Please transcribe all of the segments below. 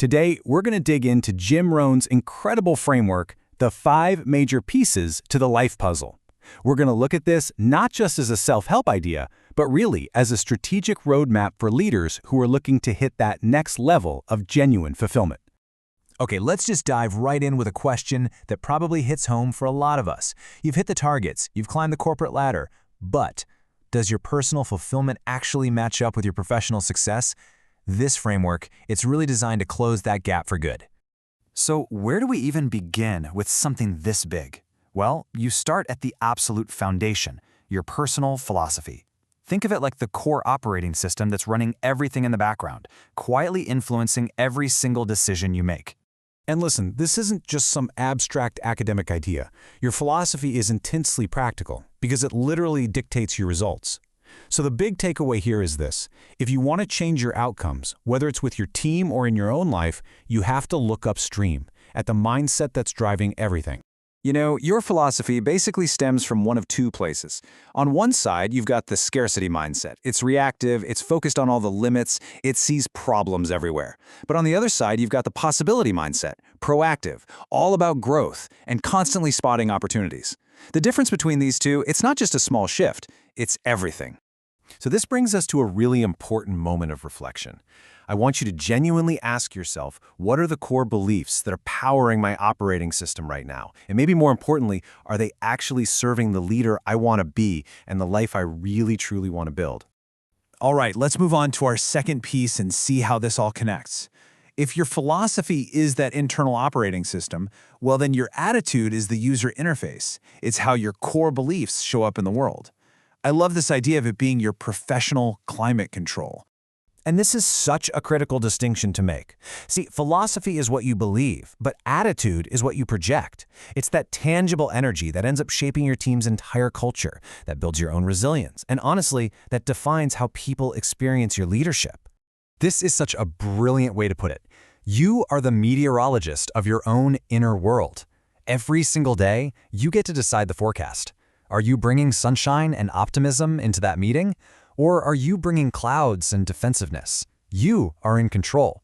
Today, we're going to dig into Jim Rohn's incredible framework, the 5 major pieces to the life puzzle. We're going to look at this not just as a self-help idea, but really as a strategic roadmap for leaders who are looking to hit that next level of genuine fulfillment. Okay, let's just dive right in with a question that probably hits home for a lot of us. You've hit the targets, you've climbed the corporate ladder, but does your personal fulfillment actually match up with your professional success? This framework, it's really designed to close that gap for good. So where do we even begin with something this big? Well, you start at the absolute foundation, your personal philosophy. Think of it like the core operating system that's running everything in the background, quietly influencing every single decision you make. And listen, this isn't just some abstract academic idea. Your philosophy is intensely practical because it literally dictates your results. So the big takeaway here is this. If you want to change your outcomes, whether it's with your team or in your own life, you have to look upstream at the mindset that's driving everything. You know, your philosophy basically stems from one of 2 places. On one side, you've got the scarcity mindset. It's reactive, it's focused on all the limits, it sees problems everywhere. But on the other side, you've got the possibility mindset, proactive, all about growth, and constantly spotting opportunities. The difference between these two, it's not just a small shift, it's everything. So this brings us to a really important moment of reflection. I want you to genuinely ask yourself, what are the core beliefs that are powering my operating system right now? And maybe more importantly, are they actually serving the leader I want to be and the life I really, truly want to build? All right, let's move on to our second piece and see how this all connects. If your philosophy is that internal operating system, well then your attitude is the user interface. It's how your core beliefs show up in the world. I love this idea of it being your professional climate control. And this is such a critical distinction to make. See, philosophy is what you believe, but attitude is what you project. It's that tangible energy that ends up shaping your team's entire culture, that builds your own resilience, and honestly, that defines how people experience your leadership. This is such a brilliant way to put it. You are the meteorologist of your own inner world. Every single day, you get to decide the forecast. Are you bringing sunshine and optimism into that meeting? Or are you bringing clouds and defensiveness? You are in control.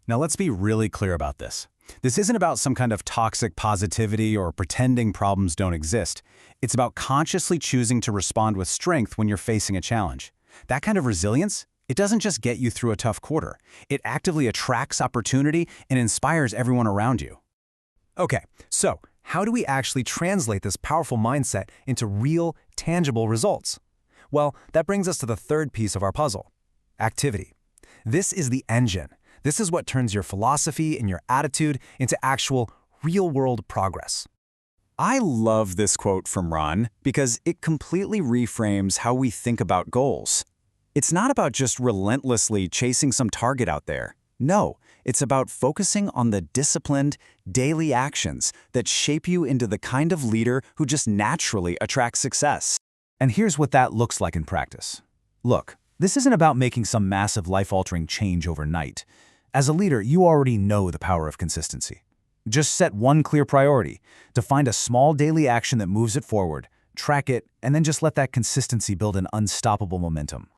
Now let's be really clear about this. This isn't about some kind of toxic positivity or pretending problems don't exist. It's about consciously choosing to respond with strength when you're facing a challenge. That kind of resilience, it doesn't just get you through a tough quarter. It actively attracts opportunity and inspires everyone around you. Okay, so how do we actually translate this powerful mindset into real, tangible results? Well, that brings us to the third piece of our puzzle, activity. This is the engine. This is what turns your philosophy and your attitude into actual real-world progress. I love this quote from Rohn because it completely reframes how we think about goals. It's not about just relentlessly chasing some target out there. No, it's about focusing on the disciplined, daily actions that shape you into the kind of leader who just naturally attracts success. And here's what that looks like in practice. Look, this isn't about making some massive life-altering change overnight. As a leader, you already know the power of consistency. Just set one clear priority, define a small daily action that moves it forward, track it, and then just let that consistency build an unstoppable momentum.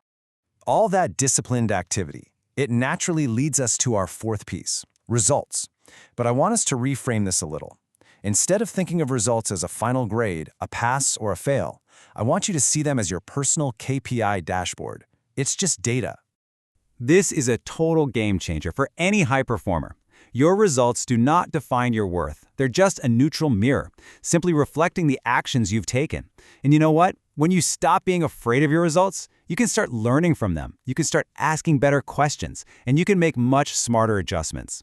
All that disciplined activity, it naturally leads us to our fourth piece, results. But I want us to reframe this a little. Instead of thinking of results as a final grade, a pass or a fail, I want you to see them as your personal KPI dashboard. It's just data. This is a total game changer for any high performer. Your results do not define your worth. They're just a neutral mirror, simply reflecting the actions you've taken. And you know what? When you stop being afraid of your results, you can start learning from them. You can start asking better questions, and you can make much smarter adjustments.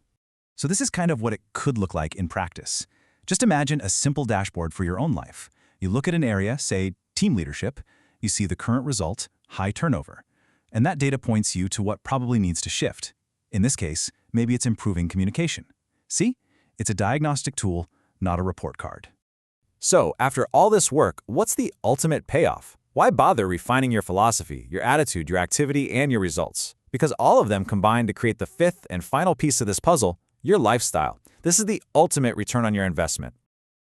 So this is kind of what it could look like in practice. Just imagine a simple dashboard for your own life. You look at an area, say team leadership, you see the current result, high turnover. And that data points you to what probably needs to shift. In this case, maybe it's improving communication. See? It's a diagnostic tool, not a report card. So, after all this work, what's the ultimate payoff? Why bother refining your philosophy, your attitude, your activity, and your results? Because all of them combine to create the fifth and final piece of this puzzle, your lifestyle. This is the ultimate return on your investment.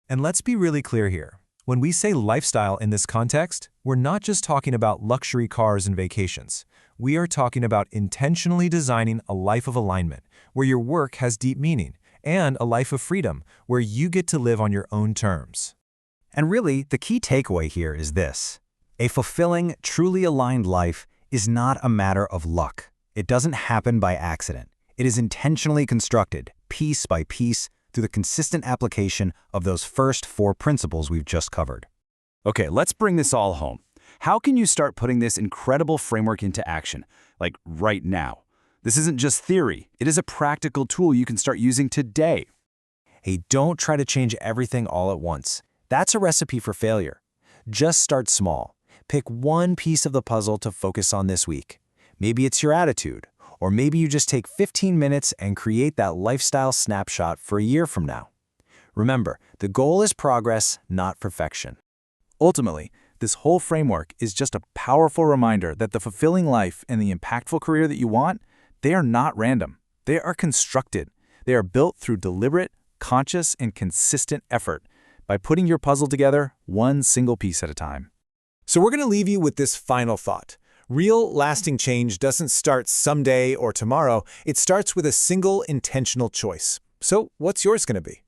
And let's be really clear here. When we say lifestyle in this context, We're not just talking about luxury cars and vacations. We are talking about intentionally designing a life of alignment, where your work has deep meaning, and a life of freedom, where you get to live on your own terms. And really, the key takeaway here is this. A fulfilling, truly aligned life is not a matter of luck. It doesn't happen by accident. It is intentionally constructed, piece by piece, through the consistent application of those first 4 principles we've just covered. Okay, let's bring this all home. How can you start putting this incredible framework into action, like right now? This isn't just theory. It is a practical tool you can start using today. Hey, don't try to change everything all at once. That's a recipe for failure. Just start small. Pick one piece of the puzzle to focus on this week. Maybe it's your attitude, or maybe you just take 15 minutes and create that lifestyle snapshot for a year from now. Remember, the goal is progress, not perfection. Ultimately, this whole framework is just a powerful reminder that the fulfilling life and the impactful career that you want, they are not random. They are constructed. They are built through deliberate, conscious, and consistent effort by putting your puzzle together one single piece at a time. So we're going to leave you with this final thought. Real, lasting change doesn't start someday or tomorrow. It starts with a single intentional choice. So what's yours going to be?